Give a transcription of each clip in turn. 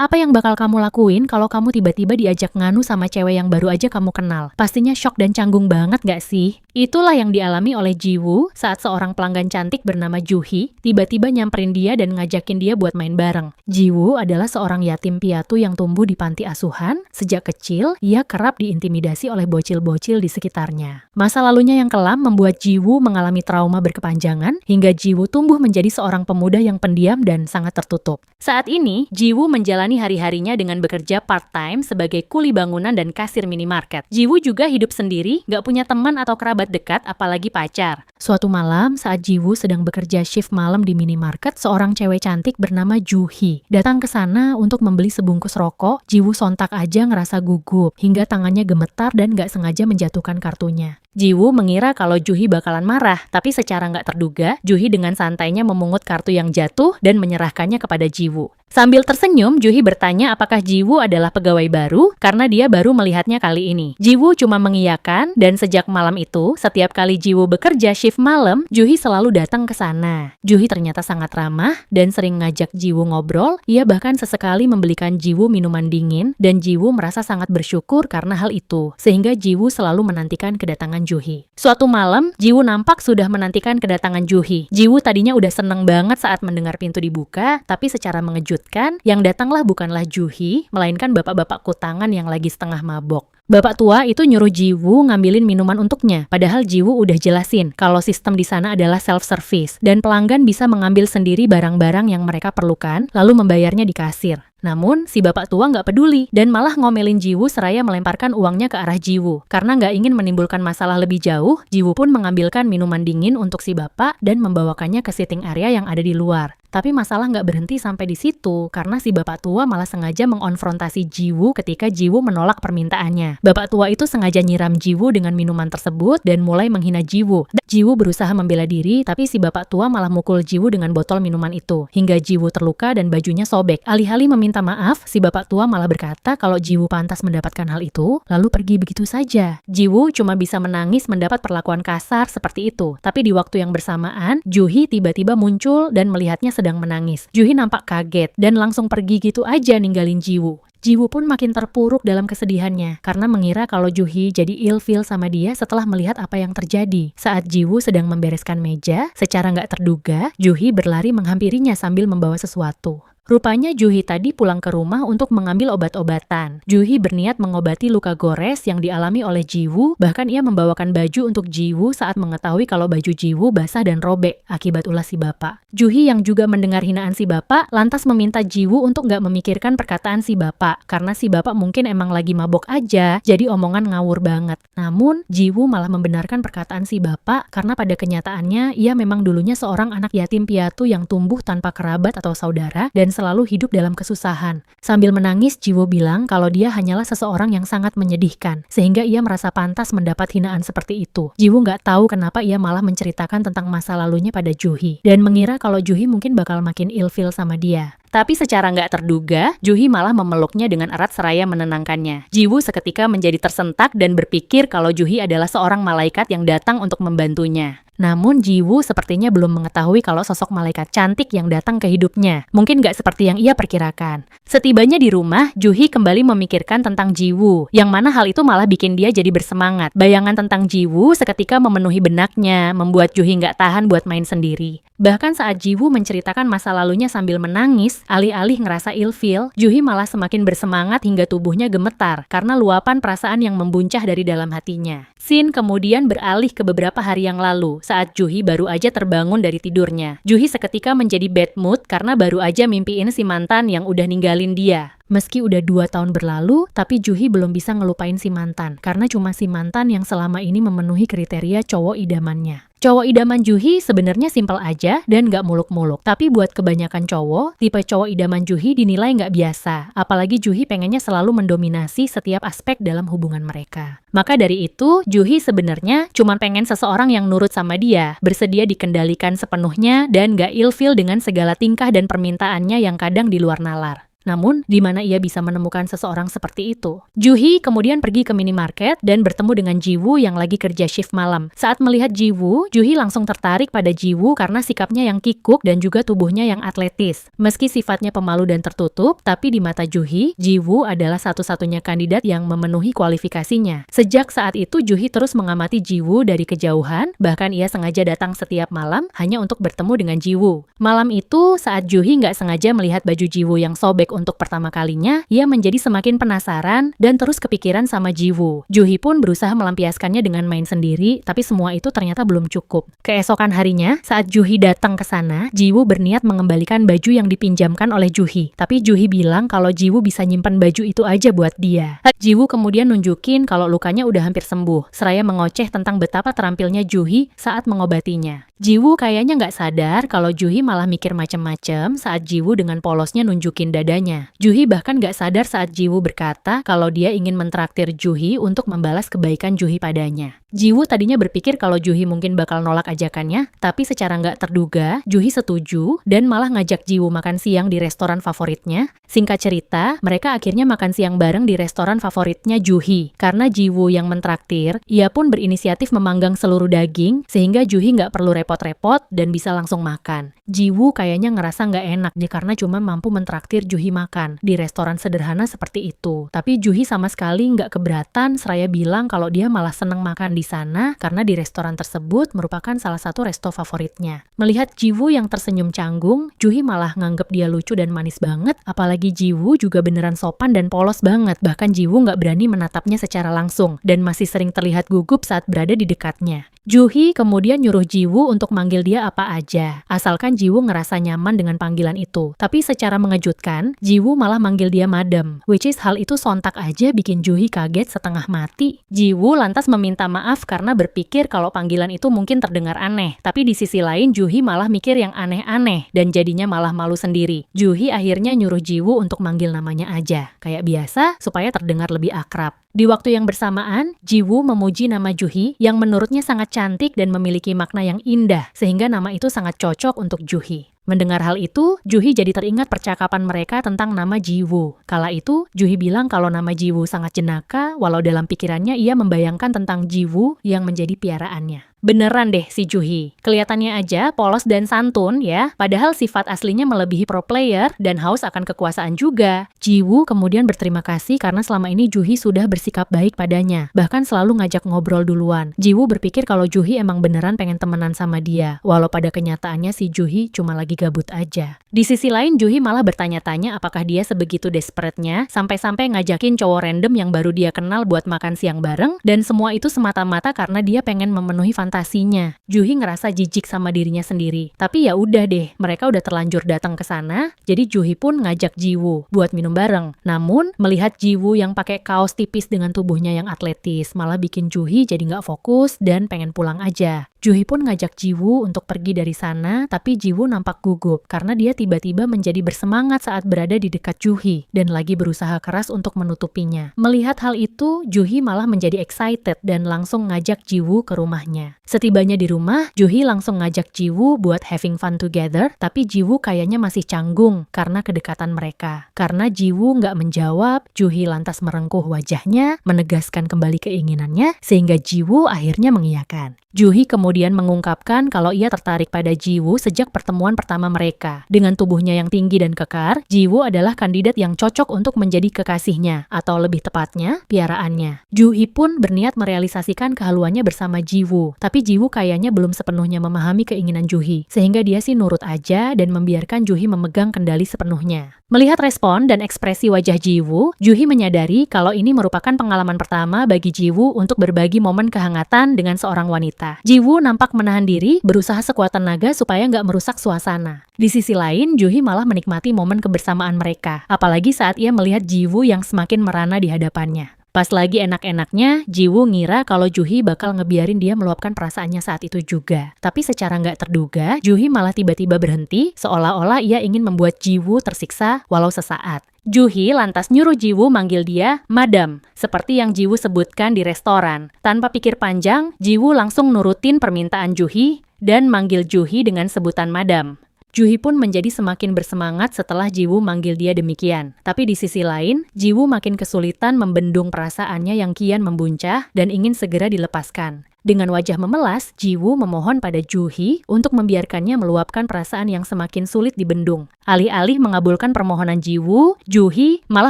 Apa yang bakal kamu lakuin kalau kamu tiba-tiba diajak nganu sama cewek yang baru aja kamu kenal? Pastinya shock dan canggung banget gak sih? Itulah yang dialami oleh Jiwoo saat seorang pelanggan cantik bernama Juhi tiba-tiba nyamperin dia dan ngajakin dia buat main bareng. Jiwoo adalah seorang yatim piatu yang tumbuh di panti asuhan. Sejak kecil, ia kerap diintimidasi oleh bocil-bocil di sekitarnya. Masa lalunya yang kelam membuat Jiwoo mengalami trauma berkepanjangan hingga Jiwoo tumbuh menjadi seorang pemuda yang pendiam dan sangat tertutup. Saat ini, Jiwoo menjalani hari-harinya dengan bekerja part-time sebagai kuli bangunan dan kasir minimarket. Jiwoo juga hidup sendiri, gak punya teman atau kerabat dekat, apalagi pacar. Suatu malam, saat Jiwoo sedang bekerja shift malam di minimarket, seorang cewek cantik bernama Juhi datang ke sana untuk membeli sebungkus rokok. Jiwoo sontak aja ngerasa gugup, hingga tangannya gemetar dan gak sengaja menjatuhkan kartunya. Jiwoo mengira kalau Juhi bakalan marah, tapi secara nggak terduga, Juhi dengan santainya memungut kartu yang jatuh dan menyerahkannya kepada Jiwoo. Sambil tersenyum, Juhi bertanya apakah Jiwoo adalah pegawai baru karena dia baru melihatnya kali ini. Jiwoo cuma mengiyakan, dan sejak malam itu, setiap kali Jiwoo bekerja shift malam, Juhi selalu datang ke sana. Juhi ternyata sangat ramah dan sering ngajak Jiwoo ngobrol. Ia bahkan sesekali membelikan Jiwoo minuman dingin, dan Jiwoo merasa sangat bersyukur karena hal itu, sehingga Jiwoo selalu menantikan kedatangan Juhi. Suatu malam, Jiwoo nampak sudah menantikan kedatangan Juhi. Jiwoo tadinya udah seneng banget saat mendengar pintu dibuka, tapi secara mengejutkan, yang datanglah bukanlah Juhi, melainkan bapak-bapak kutangan yang lagi setengah mabok. Bapak tua itu nyuruh Jiwoo ngambilin minuman untuknya, padahal Jiwoo udah jelasin kalau sistem di sana adalah self-service, dan pelanggan bisa mengambil sendiri barang-barang yang mereka perlukan, lalu membayarnya di kasir. Namun, si bapak tua nggak peduli dan malah ngomelin Jiwoo seraya melemparkan uangnya ke arah Jiwoo. Karena nggak ingin menimbulkan masalah lebih jauh, Jiwoo pun mengambilkan minuman dingin untuk si bapak dan membawakannya ke sitting area yang ada di luar. Tapi masalah nggak berhenti sampai di situ, karena si bapak tua malah sengaja mengonfrontasi Jiwoo ketika Jiwoo menolak permintaannya. Bapak tua itu sengaja nyiram Jiwoo dengan minuman tersebut dan mulai menghina Jiwoo. Jiwoo berusaha membela diri, tapi si bapak tua malah mukul Jiwoo dengan botol minuman itu, hingga Jiwoo terluka dan bajunya sobek. Alih-alih meminta maaf, si bapak tua malah berkata kalau Jiwoo pantas mendapatkan hal itu, lalu pergi begitu saja. Jiwoo cuma bisa menangis mendapat perlakuan kasar seperti itu. Tapi di waktu yang bersamaan, Juhi tiba-tiba muncul dan melihatnya sedang menangis. Juhi nampak kaget dan langsung pergi gitu aja ninggalin Jiwoo. Jiwoo pun makin terpuruk dalam kesedihannya karena mengira kalau Juhi jadi ilfeel sama dia setelah melihat apa yang terjadi. Saat Jiwoo sedang membereskan meja, secara nggak terduga, Juhi berlari menghampirinya sambil membawa sesuatu. Rupanya Juhi tadi pulang ke rumah untuk mengambil obat-obatan. Juhi berniat mengobati luka gores yang dialami oleh Jiwoo, bahkan ia membawakan baju untuk Jiwoo saat mengetahui kalau baju Jiwoo basah dan robek akibat ulah si bapak. Juhi yang juga mendengar hinaan si bapak, lantas meminta Jiwoo untuk nggak memikirkan perkataan si bapak, karena si bapak mungkin emang lagi mabok aja, jadi omongan ngawur banget. Namun, Jiwoo malah membenarkan perkataan si bapak, karena pada kenyataannya, ia memang dulunya seorang anak yatim piatu yang tumbuh tanpa kerabat atau saudara, dan selalu hidup dalam kesusahan. Sambil menangis, Jiwoo bilang kalau dia hanyalah seseorang yang sangat menyedihkan, sehingga ia merasa pantas mendapat hinaan seperti itu. Jiwoo nggak tahu kenapa ia malah menceritakan tentang masa lalunya pada Juhi, dan mengira kalau Juhi mungkin bakal makin ilfeel sama dia. Tapi secara nggak terduga, Juhi malah memeluknya dengan erat seraya menenangkannya. Jiwoo seketika menjadi tersentak dan berpikir kalau Juhi adalah seorang malaikat yang datang untuk membantunya. Namun Jiwoo sepertinya belum mengetahui kalau sosok malaikat cantik yang datang ke hidupnya mungkin nggak seperti yang ia perkirakan. Setibanya di rumah, Juhi kembali memikirkan tentang Jiwoo, yang mana hal itu malah bikin dia jadi bersemangat. Bayangan tentang Jiwoo seketika memenuhi benaknya, membuat Juhi nggak tahan buat main sendiri. Bahkan saat Jiwoo menceritakan masa lalunya sambil menangis, alih-alih ngerasa ilfeel, Juhi malah semakin bersemangat hingga tubuhnya gemetar karena luapan perasaan yang membuncah dari dalam hatinya. Scene kemudian beralih ke beberapa hari yang lalu, saat Juhi baru aja terbangun dari tidurnya. Juhi seketika menjadi bad mood karena baru aja mimpiin si mantan yang udah ninggalin dia. Meski udah 2 tahun berlalu, tapi Juhi belum bisa ngelupain si mantan, karena cuma si mantan yang selama ini memenuhi kriteria cowok idamannya. Cowok idaman Juhi sebenarnya simpel aja dan nggak muluk-muluk. Tapi buat kebanyakan cowok, tipe cowok idaman Juhi dinilai nggak biasa. Apalagi Juhi pengennya selalu mendominasi setiap aspek dalam hubungan mereka. Maka dari itu, Juhi sebenarnya cuma pengen seseorang yang nurut sama dia, bersedia dikendalikan sepenuhnya, dan nggak ilfeel dengan segala tingkah dan permintaannya yang kadang di luar nalar. Namun, di mana ia bisa menemukan seseorang seperti itu? Juhi kemudian pergi ke minimarket dan bertemu dengan Jiwoo yang lagi kerja shift malam. Saat melihat Jiwoo, Juhi langsung tertarik pada Jiwoo karena sikapnya yang kikuk dan juga tubuhnya yang atletis. Meski sifatnya pemalu dan tertutup, tapi di mata Juhi, Jiwoo adalah satu-satunya kandidat yang memenuhi kualifikasinya. Sejak saat itu, Juhi terus mengamati Jiwoo dari kejauhan, bahkan ia sengaja datang setiap malam hanya untuk bertemu dengan Jiwoo. Malam itu, saat Juhi nggak sengaja melihat baju Jiwoo yang sobek untuk pertama kalinya, ia menjadi semakin penasaran dan terus kepikiran sama Jiwoo. Juhi pun berusaha melampiaskannya dengan main sendiri, tapi semua itu ternyata belum cukup. Keesokan harinya, saat Juhi datang ke sana, Jiwoo berniat mengembalikan baju yang dipinjamkan oleh Juhi. Tapi Juhi bilang kalau Jiwoo bisa nyimpan baju itu aja buat dia. Jiwoo kemudian nunjukin kalau lukanya udah hampir sembuh, seraya mengoceh tentang betapa terampilnya Juhi saat mengobatinya. Jiwoo kayaknya nggak sadar kalau Juhi malah mikir macem-macem saat Jiwoo dengan polosnya nunjukin dadanya. Juhi bahkan nggak sadar saat Jiwoo berkata kalau dia ingin mentraktir Juhi untuk membalas kebaikan Juhi padanya. Jiwoo tadinya berpikir kalau Juhi mungkin bakal nolak ajakannya, tapi secara nggak terduga, Juhi setuju dan malah ngajak Jiwoo makan siang di restoran favoritnya. Singkat cerita, mereka akhirnya makan siang bareng di restoran favoritnya Juhi. Karena Jiwoo yang mentraktir, ia pun berinisiatif memanggang seluruh daging, sehingga Juhi nggak perlu repot-repot dan bisa langsung makan. Jiwoo kayaknya ngerasa nggak enak dia karena cuma mampu mentraktir Juhi makan di restoran sederhana seperti itu. Tapi Juhi sama sekali nggak keberatan, seraya bilang kalau dia malah seneng makan di sana karena di restoran tersebut merupakan salah satu resto favoritnya. Melihat Jiwoo yang tersenyum canggung, Juhi malah nganggep dia lucu dan manis banget, apalagi Jiwoo juga beneran sopan dan polos banget. Bahkan Jiwoo nggak berani menatapnya secara langsung dan masih sering terlihat gugup saat berada di dekatnya. Juhi kemudian nyuruh Jiwoo untuk manggil dia apa aja, asalkan Jiwoo ngerasa nyaman dengan panggilan itu. Tapi secara mengejutkan, Jiwoo malah manggil dia madam, which is hal itu sontak aja bikin Juhi kaget setengah mati. Jiwoo lantas meminta maaf karena berpikir kalau panggilan itu mungkin terdengar aneh, tapi di sisi lain Juhi malah mikir yang aneh-aneh dan jadinya malah malu sendiri. Juhi akhirnya nyuruh Jiwoo untuk manggil namanya aja, kayak biasa supaya terdengar lebih akrab. Di waktu yang bersamaan, Jiwoo memuji nama Juhi yang menurutnya sangat cantik dan memiliki makna yang indah, sehingga nama itu sangat cocok untuk Juhi. Mendengar hal itu, Juhi jadi teringat percakapan mereka tentang nama Jiwoo. Kala itu, Juhi bilang kalau nama Jiwoo sangat jenaka, walau dalam pikirannya ia membayangkan tentang Jiwoo yang menjadi piaraannya. Beneran deh si Juhi. Kelihatannya aja polos dan santun ya, padahal sifat aslinya melebihi pro player dan haus akan kekuasaan juga. Jiwoo kemudian berterima kasih karena selama ini Juhi sudah bersikap baik padanya, bahkan selalu ngajak ngobrol duluan. Jiwoo berpikir kalau Juhi emang beneran pengen temenan sama dia, walau pada kenyataannya si Juhi cuma lagi gabut aja. Di sisi lain, Juhi malah bertanya-tanya apakah dia sebegitu desperate-nya sampai-sampai ngajakin cowok random yang baru dia kenal buat makan siang bareng, dan semua itu semata-mata karena dia pengen memenuhi fantasinya. Juhi ngerasa jijik sama dirinya sendiri. Tapi ya udah deh, mereka udah terlanjur datang ke sana, jadi Juhi pun ngajak Jiwoo buat minum bareng. Namun, melihat Jiwoo yang pakai kaos tipis dengan tubuhnya yang atletis, malah bikin Juhi jadi nggak fokus dan pengen pulang aja. Juhi pun ngajak Jiwoo untuk pergi dari sana, tapi Jiwoo nampak gugup karena dia tiba-tiba menjadi bersemangat saat berada di dekat Juhi dan lagi berusaha keras untuk menutupinya. Melihat hal itu, Juhi malah menjadi excited dan langsung ngajak Jiwoo ke rumahnya. Setibanya di rumah, Juhi langsung ngajak Jiwoo buat having fun together, tapi Jiwoo kayaknya masih canggung karena kedekatan mereka. Karena Jiwoo nggak menjawab, Juhi lantas merengkuh wajahnya, menegaskan kembali keinginannya, sehingga Jiwoo akhirnya mengiyakan. Juhi kemudian mengungkapkan kalau ia tertarik pada Jiwoo sejak pertemuan pertama mereka. Dengan tubuhnya yang tinggi dan kekar, Jiwoo adalah kandidat yang cocok untuk menjadi kekasihnya, atau lebih tepatnya, piaraannya. Juhi pun berniat merealisasikan kehaluannya bersama Jiwoo, tapi Jiwoo kayaknya belum sepenuhnya memahami keinginan Juhi, sehingga dia sih nurut aja dan membiarkan Juhi memegang kendali sepenuhnya. Melihat respon dan ekspresi wajah Jiwoo, Juhi menyadari kalau ini merupakan pengalaman pertama bagi Jiwoo untuk berbagi momen kehangatan dengan seorang wanita. Jiwoo nampak menahan diri, berusaha sekuat tenaga supaya nggak merusak suasana. Di sisi lain, Juhi malah menikmati momen kebersamaan mereka, apalagi saat ia melihat Jiwoo yang semakin merana di hadapannya. Pas lagi enak-enaknya, Jiwoo ngira kalau Juhi bakal ngebiarin dia meluapkan perasaannya saat itu juga. Tapi secara nggak terduga, Juhi malah tiba-tiba berhenti, seolah-olah ia ingin membuat Jiwoo tersiksa walau sesaat. Juhi lantas nyuruh Jiwoo manggil dia Madam, seperti yang Jiwoo sebutkan di restoran. Tanpa pikir panjang, Jiwoo langsung nurutin permintaan Juhi dan manggil Juhi dengan sebutan Madam. Juhi pun menjadi semakin bersemangat setelah Jiwoo manggil dia demikian. Tapi di sisi lain, Jiwoo makin kesulitan membendung perasaannya yang kian membuncah dan ingin segera dilepaskan. Dengan wajah memelas, Jiwoo memohon pada Juhi untuk membiarkannya meluapkan perasaan yang semakin sulit dibendung. Alih-alih mengabulkan permohonan Jiwoo, Juhi malah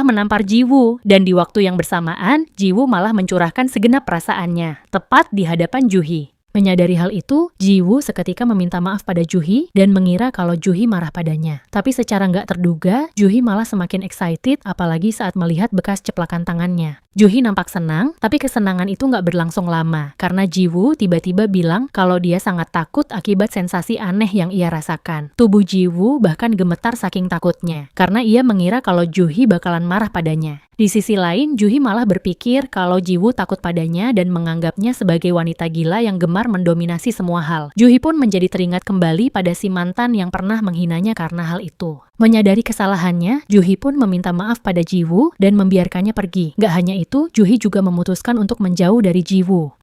menampar Jiwoo, dan di waktu yang bersamaan, Jiwoo malah mencurahkan segenap perasaannya, tepat di hadapan Juhi. Menyadari hal itu, Jiwoo seketika meminta maaf pada Juhi dan mengira kalau Juhi marah padanya. Tapi secara nggak terduga, Juhi malah semakin excited apalagi saat melihat bekas ceplakan tangannya. Juhi nampak senang, tapi kesenangan itu nggak berlangsung lama karena Jiwoo tiba-tiba bilang kalau dia sangat takut akibat sensasi aneh yang ia rasakan. Tubuh Jiwoo bahkan gemetar saking takutnya karena ia mengira kalau Juhi bakalan marah padanya. Di sisi lain, Juhi malah berpikir kalau Jiwoo takut padanya dan menganggapnya sebagai wanita gila yang gemar mendominasi semua hal. Juhi pun menjadi teringat kembali pada si mantan yang pernah menghinanya karena hal itu. Menyadari kesalahannya, Juhi pun meminta maaf pada Jiwoo dan membiarkannya pergi. Gak hanya itu, Juhi juga memutuskan untuk menjauh dari Jiwoo.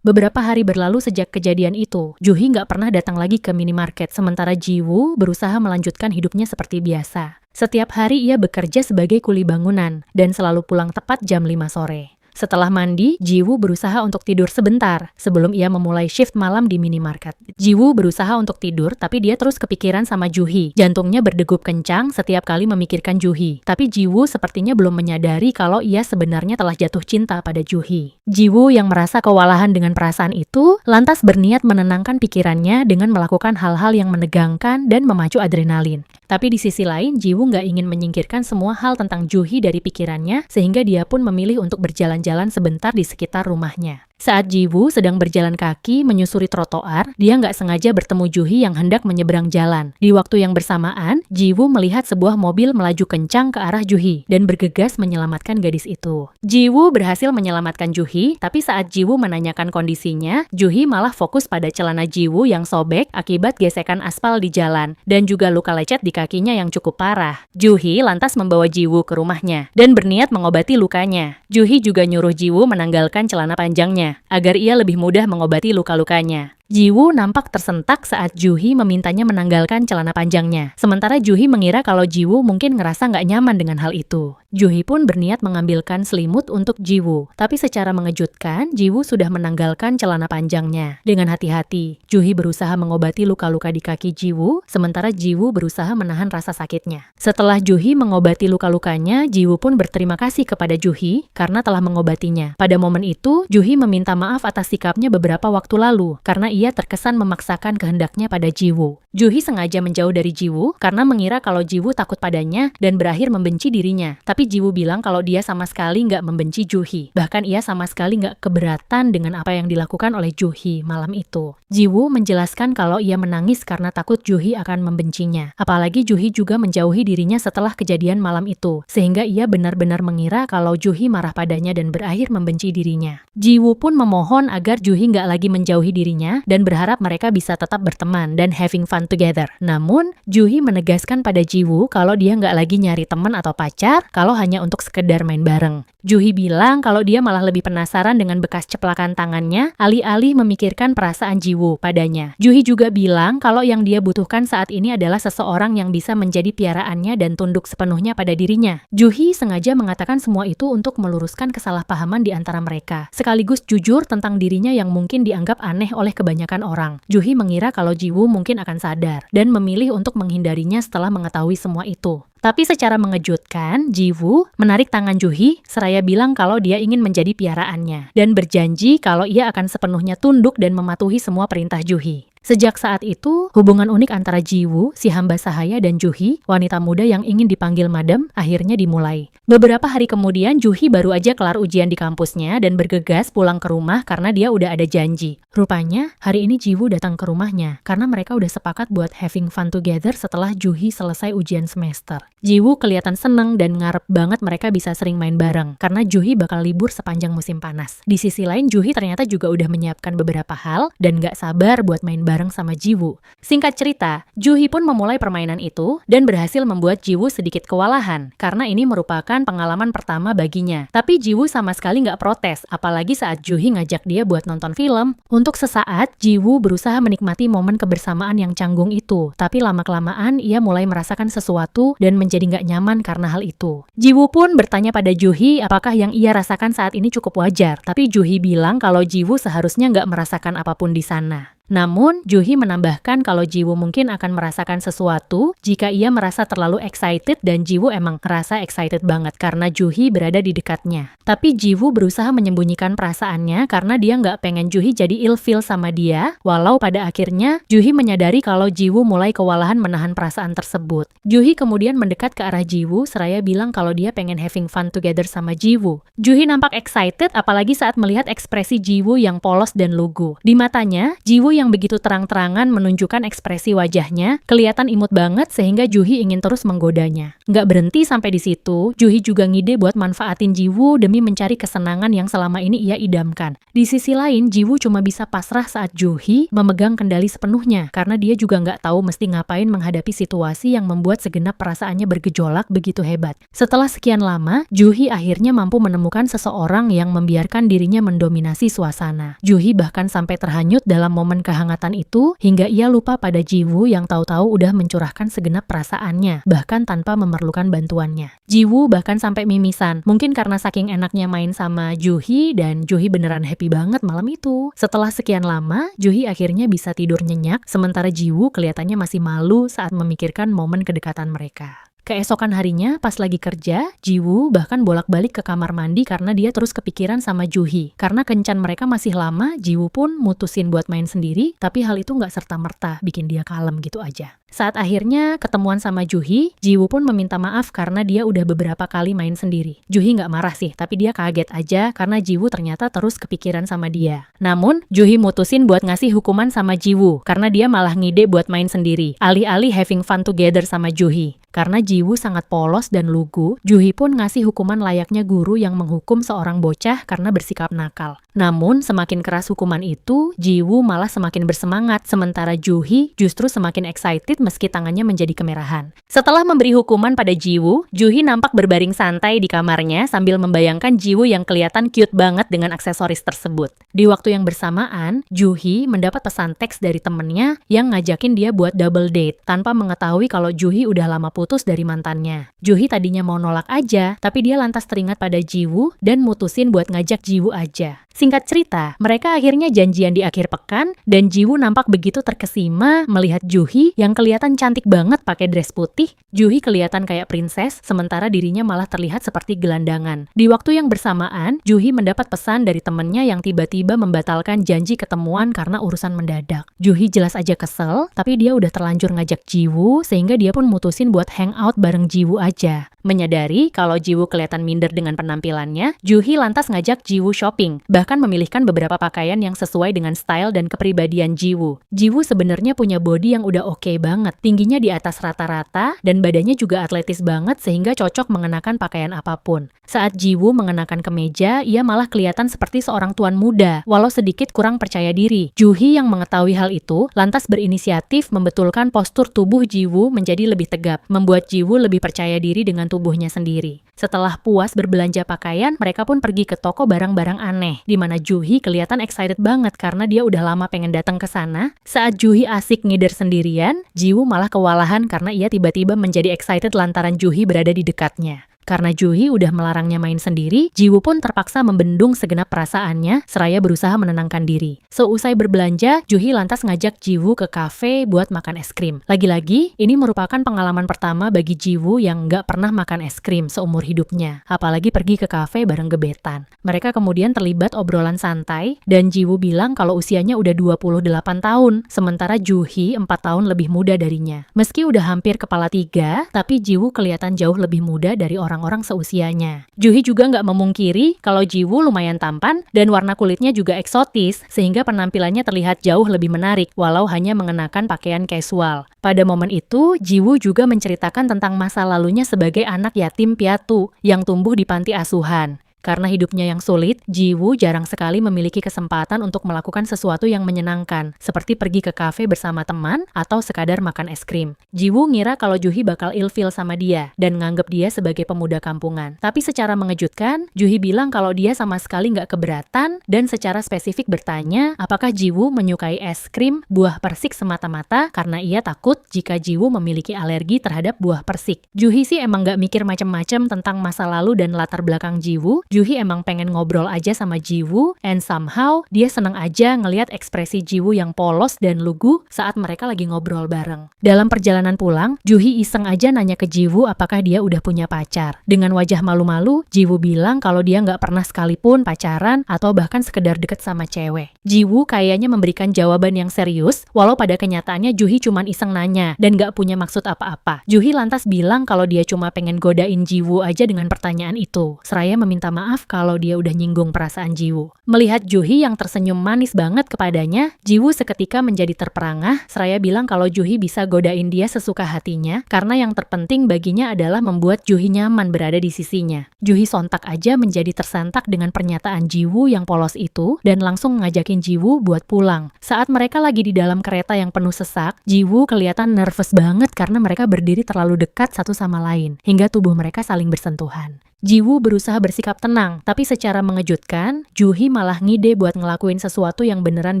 Beberapa hari berlalu sejak kejadian itu, Juhi nggak pernah datang lagi ke minimarket, sementara Jiwoo berusaha melanjutkan hidupnya seperti biasa. Setiap hari ia bekerja sebagai kuli bangunan, dan selalu pulang tepat jam 5 sore. Setelah mandi, Jiwoo berusaha untuk tidur sebentar sebelum ia memulai shift malam di minimarket. Jiwoo berusaha untuk tidur, tapi dia terus kepikiran sama Juhi. Jantungnya berdegup kencang setiap kali memikirkan Juhi. Tapi Jiwoo sepertinya belum menyadari kalau ia sebenarnya telah jatuh cinta pada Juhi. Jiwoo yang merasa kewalahan dengan perasaan itu, lantas berniat menenangkan pikirannya dengan melakukan hal-hal yang menegangkan dan memacu adrenalin. Tapi di sisi lain, Jiwoo nggak ingin menyingkirkan semua hal tentang Juhi dari pikirannya, sehingga dia pun memilih untuk berjalan-jalan sebentar di sekitar rumahnya. Saat Jiwoo sedang berjalan kaki menyusuri trotoar, dia nggak sengaja bertemu Juhi yang hendak menyeberang jalan. Di waktu yang bersamaan, Jiwoo melihat sebuah mobil melaju kencang ke arah Juhi dan bergegas menyelamatkan gadis itu. Jiwoo berhasil menyelamatkan Juhi, tapi saat Jiwoo menanyakan kondisinya, Juhi malah fokus pada celana Jiwoo yang sobek akibat gesekan aspal di jalan dan juga luka lecet di kakinya yang cukup parah. Juhi lantas membawa Jiwoo ke rumahnya dan berniat mengobati lukanya. Juhi juga nyuruh Jiwoo menanggalkan celana panjangnya agar ia lebih mudah mengobati luka-lukanya. Jiwoo nampak tersentak saat Juhi memintanya menanggalkan celana panjangnya. Sementara Juhi mengira kalau Jiwoo mungkin ngerasa nggak nyaman dengan hal itu. Juhi pun berniat mengambilkan selimut untuk Jiwoo. Tapi secara mengejutkan, Jiwoo sudah menanggalkan celana panjangnya. Dengan hati-hati, Juhi berusaha mengobati luka-luka di kaki Jiwoo, sementara Jiwoo berusaha menahan rasa sakitnya. Setelah Juhi mengobati luka-lukanya, Jiwoo pun berterima kasih kepada Juhi karena telah mengobatinya. Pada momen itu, Juhi meminta maaf atas sikapnya beberapa waktu lalu, karena ia terkesan memaksakan kehendaknya pada Jiwoo. Juhi sengaja menjauh dari Jiwoo karena mengira kalau Jiwoo takut padanya dan berakhir membenci dirinya. Tapi Jiwoo bilang kalau dia sama sekali nggak membenci Juhi. Bahkan ia sama sekali nggak keberatan dengan apa yang dilakukan oleh Juhi malam itu. Jiwoo menjelaskan kalau ia menangis karena takut Juhi akan membencinya. Apalagi Juhi juga menjauhi dirinya setelah kejadian malam itu, sehingga ia benar-benar mengira kalau Juhi marah padanya dan berakhir membenci dirinya. Jiwoo pun memohon agar Juhi nggak lagi menjauhi dirinya dan berharap mereka bisa tetap berteman dan having fun together. Namun, Juhi menegaskan pada Jiwoo kalau dia nggak lagi nyari teman atau pacar, kalau hanya untuk sekedar main bareng. Juhi bilang kalau dia malah lebih penasaran dengan bekas ceplakan tangannya, alih-alih memikirkan perasaan Jiwoo padanya. Juhi juga bilang kalau yang dia butuhkan saat ini adalah seseorang yang bisa menjadi piaraannya dan tunduk sepenuhnya pada dirinya. Juhi sengaja mengatakan semua itu untuk meluruskan kesalahpahaman di antara mereka, sekaligus jujur tentang dirinya yang mungkin dianggap aneh oleh kebanyakan orang. Juhi mengira kalau Jiwoo mungkin akan sadar dan memilih untuk menghindarinya setelah mengetahui semua itu. Tapi secara mengejutkan, Jiwoo menarik tangan Juhi seraya bilang kalau dia ingin menjadi piaraannya dan berjanji kalau ia akan sepenuhnya tunduk dan mematuhi semua perintah Juhi. Sejak saat itu, hubungan unik antara Jiwoo, si hamba sahaya, dan Juhi, wanita muda yang ingin dipanggil madam, akhirnya dimulai. Beberapa hari kemudian, Juhi baru aja kelar ujian di kampusnya dan bergegas pulang ke rumah karena dia udah ada janji. Rupanya, hari ini Jiwoo datang ke rumahnya karena mereka udah sepakat buat having fun together setelah Juhi selesai ujian semester. Jiwoo kelihatan seneng dan ngarep banget mereka bisa sering main bareng, karena Juhee bakal libur sepanjang musim panas. Di sisi lain, Juhee ternyata juga udah menyiapkan beberapa hal dan gak sabar buat main bareng sama Jiwoo. Singkat cerita, Juhee pun memulai permainan itu dan berhasil membuat Jiwoo sedikit kewalahan, karena ini merupakan pengalaman pertama baginya. Tapi Jiwoo sama sekali gak protes, apalagi saat Juhee ngajak dia buat nonton film. Untuk sesaat, Jiwoo berusaha menikmati momen kebersamaan yang canggung itu, tapi lama-kelamaan ia mulai merasakan sesuatu dan menjadi gak nyaman karena hal itu. Jiwoo pun bertanya pada Juhee apakah yang ia rasakan saat ini cukup wajar, tapi Juhee bilang kalau Jiwoo seharusnya gak merasakan apapun di sana. Namun, Juhee menambahkan kalau Jiwoo mungkin akan merasakan sesuatu jika ia merasa terlalu excited dan Jiwoo emang ngerasa excited banget karena Juhee berada di dekatnya. Tapi Jiwoo berusaha menyembunyikan perasaannya karena dia nggak pengen Juhee jadi ilfeel sama dia, walau pada akhirnya Juhee menyadari kalau Jiwoo mulai kewalahan menahan perasaan tersebut. Juhee kemudian mendekat ke arah Jiwoo seraya bilang kalau dia pengen having fun together sama Jiwoo. Juhee nampak excited apalagi saat melihat ekspresi Jiwoo yang polos dan lugu. Di matanya, Jiwoo yang begitu terang-terangan menunjukkan ekspresi wajahnya, kelihatan imut banget sehingga Juhee ingin terus menggodanya. Nggak berhenti sampai di situ, Juhee juga ngide buat manfaatin Jiwoo demi mencari kesenangan yang selama ini ia idamkan. Di sisi lain, Jiwoo cuma bisa pasrah saat Juhee memegang kendali sepenuhnya, karena dia juga nggak tahu mesti ngapain menghadapi situasi yang membuat segenap perasaannya bergejolak begitu hebat. Setelah sekian lama, Juhee akhirnya mampu menemukan seseorang yang membiarkan dirinya mendominasi suasana. Juhee bahkan sampai terhanyut dalam momen kehangatan itu hingga ia lupa pada Jiwoo yang tahu-tahu udah mencurahkan segenap perasaannya, bahkan tanpa memerlukan bantuannya. Jiwoo bahkan sampai mimisan, mungkin karena saking enaknya main sama Juhee dan Juhee beneran happy banget malam itu. Setelah sekian lama, Juhee akhirnya bisa tidur nyenyak, sementara Jiwoo kelihatannya masih malu saat memikirkan momen kedekatan mereka. Keesokan harinya, pas lagi kerja, Jiwoo bahkan bolak-balik ke kamar mandi karena dia terus kepikiran sama Juhee. Karena kencan mereka masih lama, Jiwoo pun mutusin buat main sendiri, tapi hal itu nggak serta-merta bikin dia kalem gitu aja. Saat akhirnya ketemuan sama Juhee, Jiwoo pun meminta maaf karena dia udah beberapa kali main sendiri. Juhee nggak marah sih, tapi dia kaget aja karena Jiwoo ternyata terus kepikiran sama dia. Namun, Juhee mutusin buat ngasih hukuman sama Jiwoo karena dia malah ngide buat main sendiri, alih-alih having fun together sama Juhee. Karena Jiwoo sangat polos dan lugu, Juhee pun ngasih hukuman layaknya guru yang menghukum seorang bocah karena bersikap nakal. Namun, semakin keras hukuman itu, Jiwoo malah semakin bersemangat, sementara Juhee justru semakin excited meski tangannya menjadi kemerahan. Setelah memberi hukuman pada Jiwoo, Juhee nampak berbaring santai di kamarnya sambil membayangkan Jiwoo yang kelihatan cute banget dengan aksesoris tersebut. Di waktu yang bersamaan, Juhee mendapat pesan teks dari temennya yang ngajakin dia buat double date, tanpa mengetahui kalau Juhee udah lama putus dari mantannya. Juhee tadinya mau nolak aja, tapi dia lantas teringat pada Jiwoo dan mutusin buat ngajak Jiwoo aja. Singkat cerita, mereka akhirnya janjian di akhir pekan dan Jiwoo nampak begitu terkesima melihat Juhee yang kelihatan cantik banget pakai dress putih. Juhee kelihatan kayak princess, sementara dirinya malah terlihat seperti gelandangan. Di waktu yang bersamaan, Juhee mendapat pesan dari temennya yang tiba-tiba membatalkan janji ketemuan karena urusan mendadak. Juhee jelas aja kesel, tapi dia udah terlanjur ngajak Jiwoo sehingga dia pun mutusin buat hangout bareng Jiwoo aja. Menyadari kalau Jiwoo kelihatan minder dengan penampilannya, Juhee lantas ngajak Jiwoo shopping, bahkan memilihkan beberapa pakaian yang sesuai dengan style dan kepribadian Jiwoo. Jiwoo sebenarnya punya body yang udah oke banget, tingginya di atas rata-rata dan badannya juga atletis banget sehingga cocok mengenakan pakaian apapun. Saat Jiwoo mengenakan kemeja, ia malah kelihatan seperti seorang tuan muda, walau sedikit kurang percaya diri. Juhee yang mengetahui hal itu, lantas berinisiatif membetulkan postur tubuh Jiwoo menjadi lebih tegap, membuat Jiwoo lebih percaya diri dengan tubuhnya sendiri. Setelah puas berbelanja pakaian, mereka pun pergi ke toko barang-barang aneh, di mana Juhee kelihatan excited banget karena dia udah lama pengen datang ke sana. Saat Juhee asik ngider sendirian, Jiwoo malah kewalahan karena ia tiba-tiba menjadi excited lantaran Juhee berada di dekatnya. Karena Juhee udah melarangnya main sendiri, Jiwoo pun terpaksa membendung segenap perasaannya, seraya berusaha menenangkan diri. Seusai berbelanja, Juhee lantas ngajak Jiwoo ke kafe buat makan es krim. Lagi-lagi, ini merupakan pengalaman pertama bagi Jiwoo yang nggak pernah makan es krim seumur hidupnya, apalagi pergi ke kafe bareng gebetan. Mereka kemudian terlibat obrolan santai, dan Jiwoo bilang kalau usianya udah 28 tahun, sementara Juhee 4 tahun lebih muda darinya. Meski udah hampir kepala 3, tapi Jiwoo kelihatan jauh lebih muda dari orang orang-orang seusianya. Juhi juga nggak memungkiri kalau Jiwoo lumayan tampan dan warna kulitnya juga eksotis, sehingga penampilannya terlihat jauh lebih menarik walau hanya mengenakan pakaian casual. Pada momen itu, Jiwoo juga menceritakan tentang masa lalunya sebagai anak yatim piatu yang tumbuh di panti asuhan. Karena hidupnya yang sulit, Jiwoo jarang sekali memiliki kesempatan untuk melakukan sesuatu yang menyenangkan, seperti pergi ke kafe bersama teman atau sekadar makan es krim. Jiwoo ngira kalau Juhi bakal ilfil sama dia dan nganggep dia sebagai pemuda kampungan. Tapi secara mengejutkan, Juhi bilang kalau dia sama sekali nggak keberatan dan secara spesifik bertanya apakah Jiwoo menyukai es krim buah persik semata-mata karena ia takut jika Jiwoo memiliki alergi terhadap buah persik. Juhi sih emang nggak mikir macem-macem tentang masa lalu dan latar belakang Jiwoo. Juhi emang pengen ngobrol aja sama Jiwoo, and somehow dia seneng aja ngelihat ekspresi Jiwoo yang polos dan lugu saat mereka lagi ngobrol bareng. Dalam perjalanan pulang, Juhi iseng aja nanya ke Jiwoo apakah dia udah punya pacar. Dengan wajah malu-malu, Jiwoo bilang kalau dia nggak pernah sekalipun pacaran atau bahkan sekedar deket sama cewek. Jiwoo kayaknya memberikan jawaban yang serius, walau pada kenyataannya Juhi cuman iseng nanya dan nggak punya maksud apa-apa. Juhi lantas bilang kalau dia cuma pengen godain Jiwoo aja dengan pertanyaan itu, seraya meminta maaf kalau dia udah nyinggung perasaan Jiwoo. Melihat Juhi yang tersenyum manis banget kepadanya, Jiwoo seketika menjadi terperangah, seraya bilang kalau Juhi bisa godain dia sesuka hatinya, karena yang terpenting baginya adalah membuat Juhi nyaman berada di sisinya. Juhi sontak aja menjadi tersentak dengan pernyataan Jiwoo yang polos itu, dan langsung ngajakin Jiwoo buat pulang. Saat mereka lagi di dalam kereta yang penuh sesak, Jiwoo kelihatan nervous banget karena mereka berdiri terlalu dekat satu sama lain, hingga tubuh mereka saling bersentuhan. Jiwoo berusaha bersikap tenang, tapi secara mengejutkan, Juhi malah ngide buat ngelakuin sesuatu yang beneran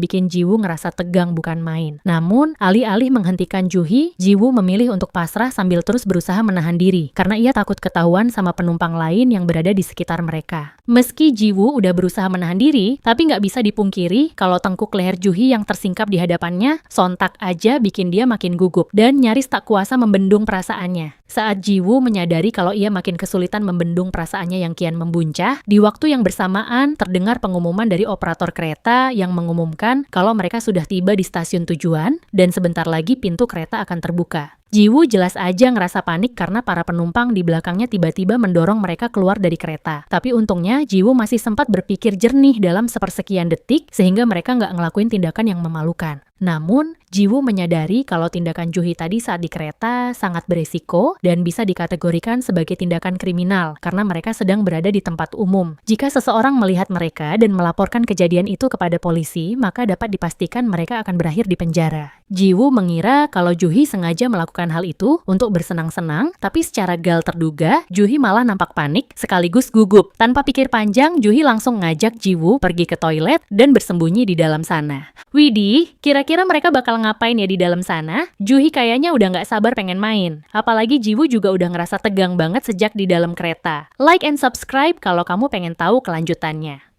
bikin Jiwoo ngerasa tegang bukan main. Namun, alih-alih menghentikan Juhi, Jiwoo memilih untuk pasrah sambil terus berusaha menahan diri, karena ia takut ketahuan sama penumpang lain yang berada di sekitar mereka. Meski Jiwoo udah berusaha menahan diri, tapi nggak bisa dipungkiri kalau tengkuk leher Juhi yang tersingkap di hadapannya, sontak aja bikin dia makin gugup, dan nyaris tak kuasa membendung perasaannya. Saat Jiwoo menyadari kalau ia makin kesulitan membendung perasaannya yang kian membuncah, di waktu yang bersamaan terdengar pengumuman dari operator kereta yang mengumumkan kalau mereka sudah tiba di stasiun tujuan dan sebentar lagi pintu kereta akan terbuka. Jiwoo jelas aja ngerasa panik karena para penumpang di belakangnya tiba-tiba mendorong mereka keluar dari kereta. Tapi untungnya Jiwoo masih sempat berpikir jernih dalam sepersekian detik sehingga mereka nggak ngelakuin tindakan yang memalukan. Namun, Jiwoo menyadari kalau tindakan Juhi tadi saat di kereta sangat beresiko dan bisa dikategorikan sebagai tindakan kriminal karena mereka sedang berada di tempat umum. Jika seseorang melihat mereka dan melaporkan kejadian itu kepada polisi, maka dapat dipastikan mereka akan berakhir di penjara. Jiwoo mengira kalau Juhi sengaja melakukan hal itu untuk bersenang-senang, tapi secara gal terduga, Juhi malah nampak panik sekaligus gugup. Tanpa pikir panjang, Juhi langsung ngajak Jiwoo pergi ke toilet dan bersembunyi di dalam sana. Widih, kira-kira mereka bakal ngapain ya di dalam sana? Juhi kayaknya udah nggak sabar pengen main. Apalagi Jiwoo juga udah ngerasa tegang banget sejak di dalam kereta. Like and subscribe kalau kamu pengen tahu kelanjutannya.